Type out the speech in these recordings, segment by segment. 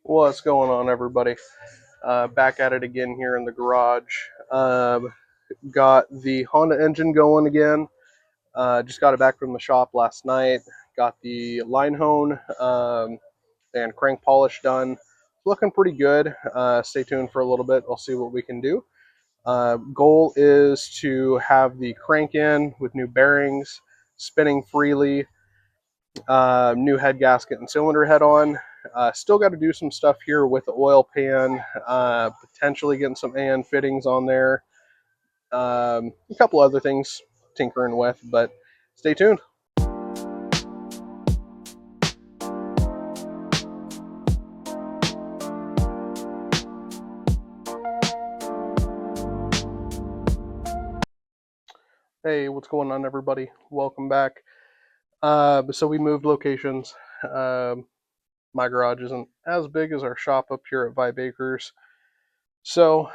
What's going on, everybody? Back at it again here in the garage. Got the Honda engine going again. Just got it back from the shop last night. Got the line hone and crank polish done. Looking pretty good. Stay tuned for a little bit. We'll see what we can do. Goal is to have the crank in with new bearings, spinning freely, new head gasket and cylinder head on. Still got to do some stuff here with the oil pan, potentially getting some AN fittings on there. A couple other things tinkering with, but stay tuned. Hey, what's going on, everybody? Welcome back. So we moved locations. My garage isn't as big as our shop up here at Vibe Acres. So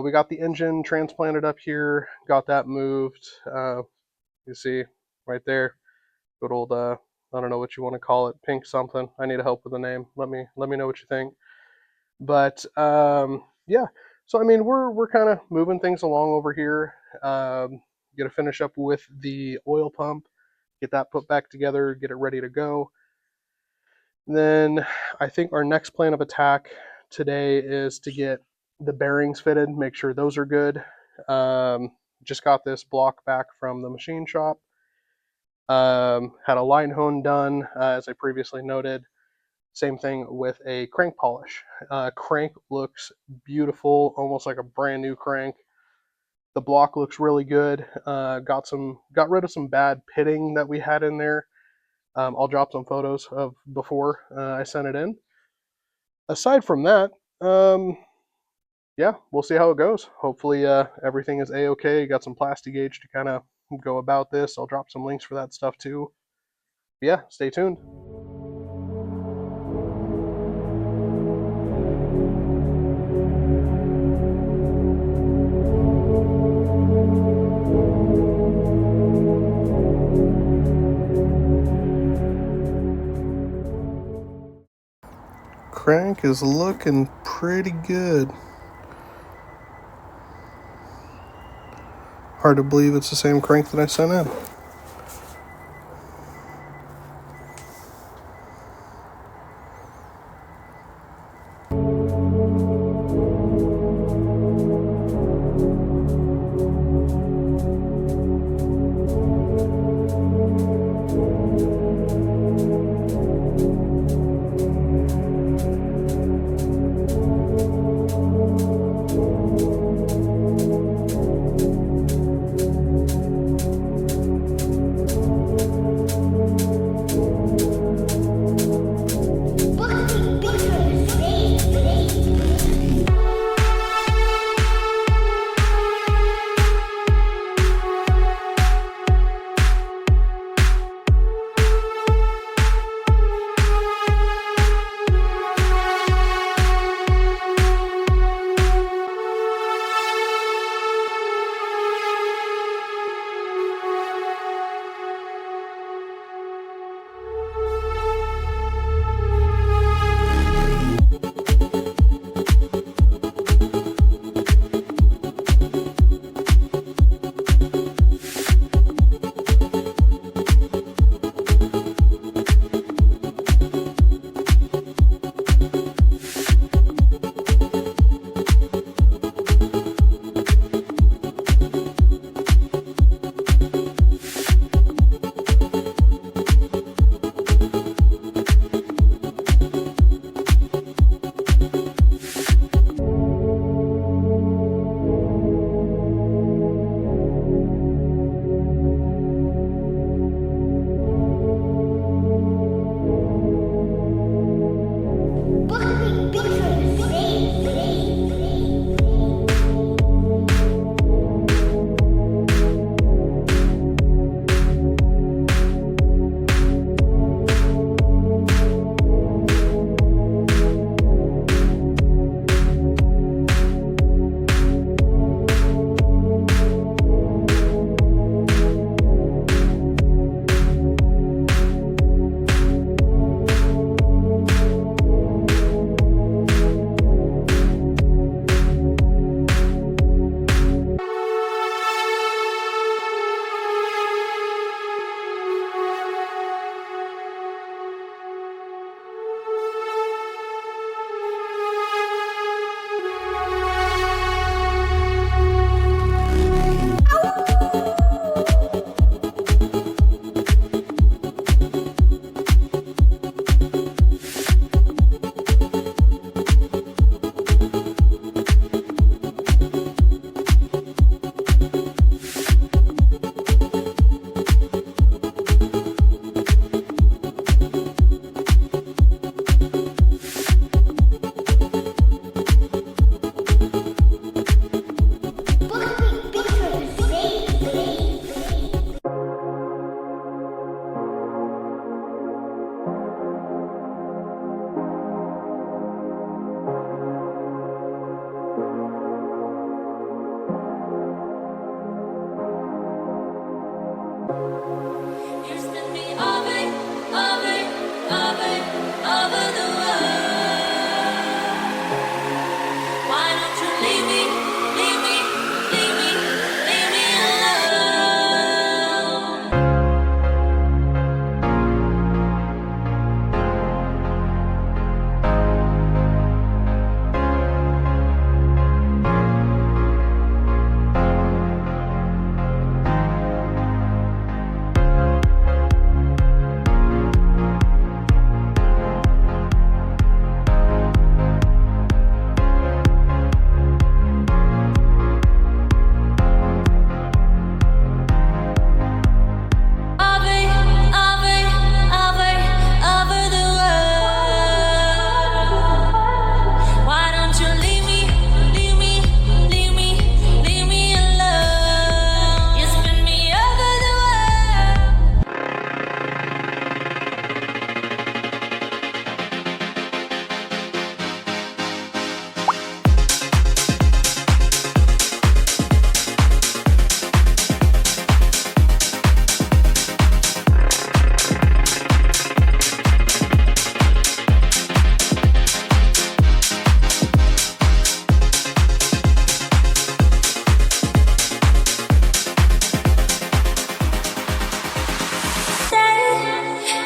we got the engine transplanted up here, got that moved. You see right there, good old I don't know what you want to call it, pink something. I need help with the name. Let me know what you think. But yeah, so I mean we're kind of moving things along over here. Gonna finish up with the oil pump, get that put back together, get it ready to go. Then I think our next plan of attack today is to get the bearings fitted, make sure those are good. Just got this block back from the machine shop. Had a line hone done, as I previously noted. Same thing with a crank polish. Crank looks beautiful, almost like a brand new crank. The block looks really good. Got rid of some bad pitting that we had in there. I'll drop some photos of before I sent it in. Aside from that, yeah, we'll see how it goes. Hopefully everything is a-okay. Got some Plastigauge to kind of go about this. I'll drop some links for that stuff too. But yeah, stay tuned. Crank is looking pretty good. Hard to believe it's the same crank that I sent in.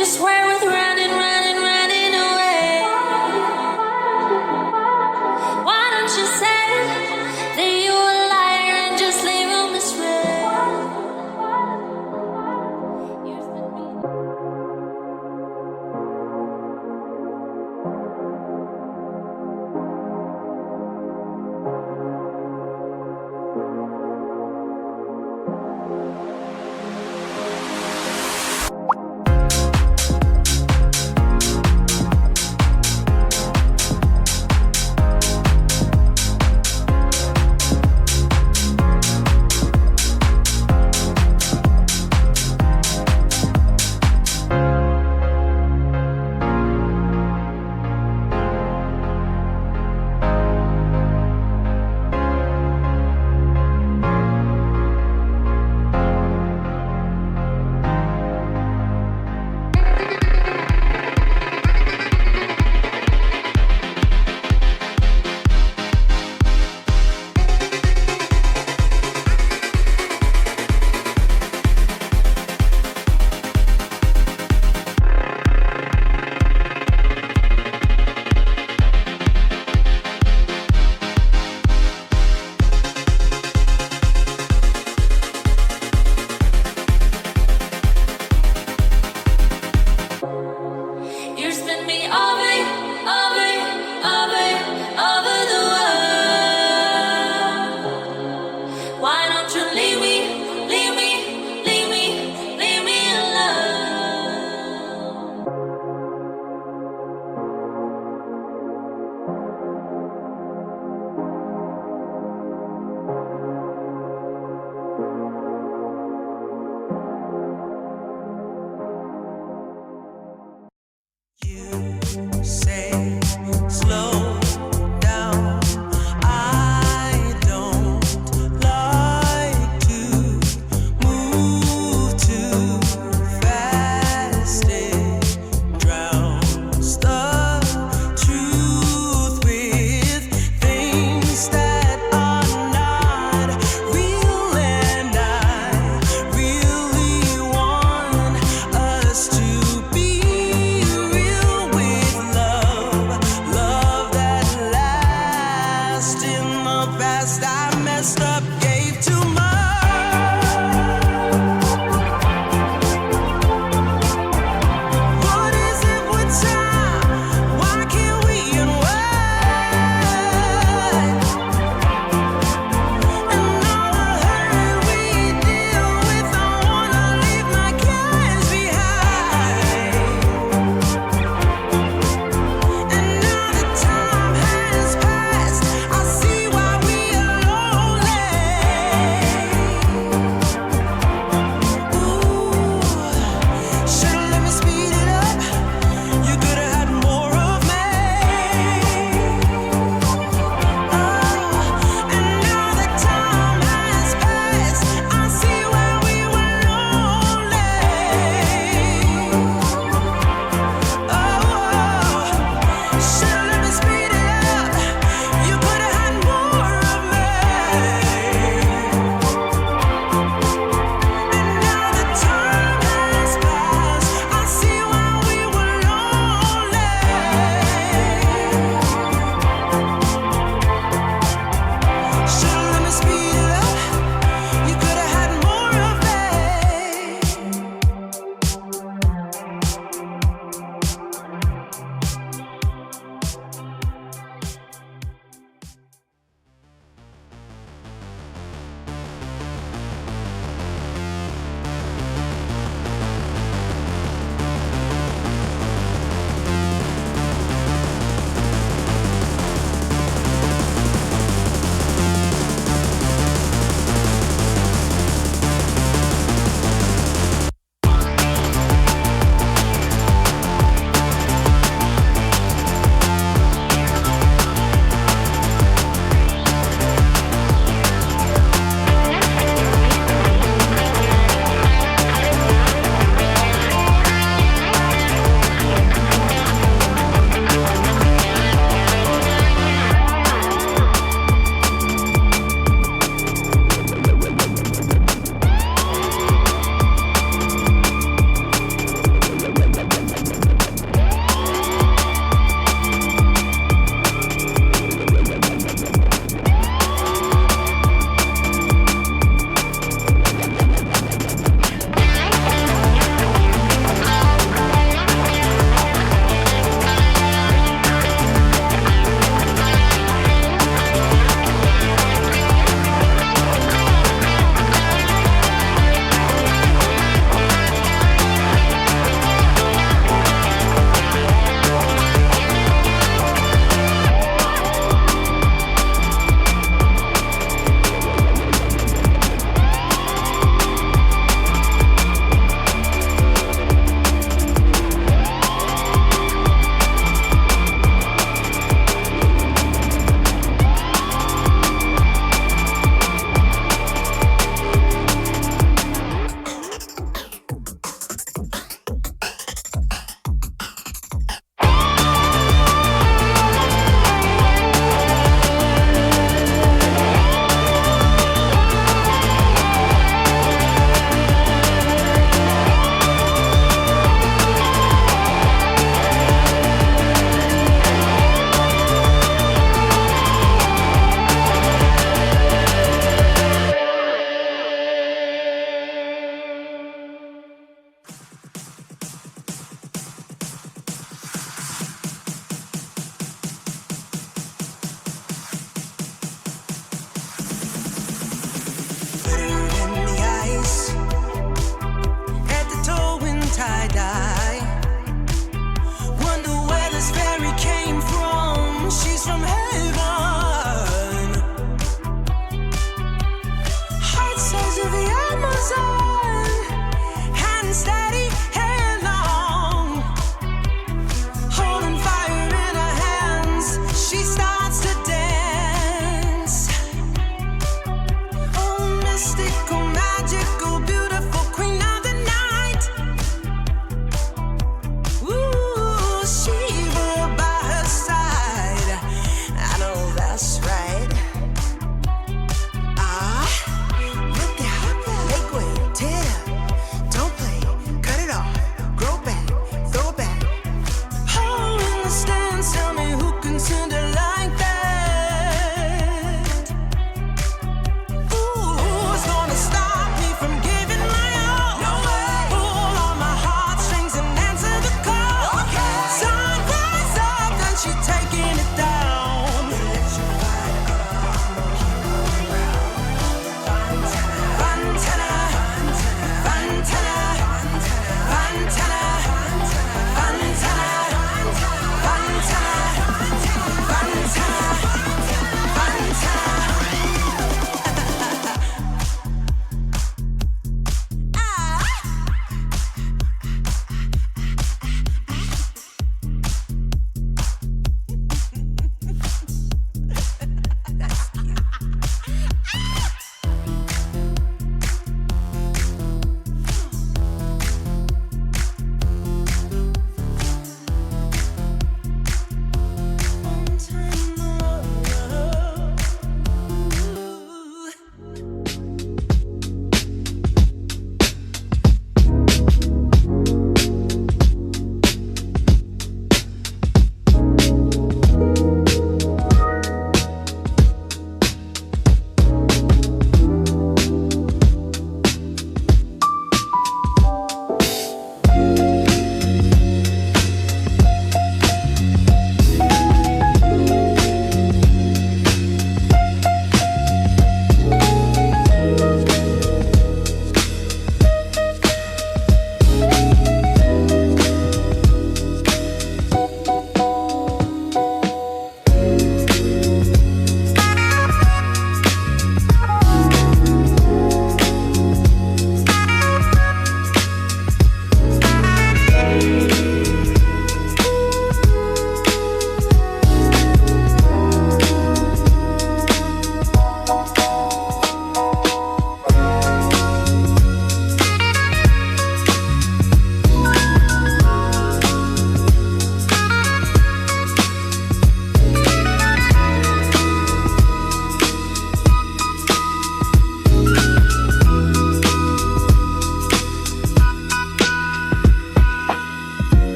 You swear with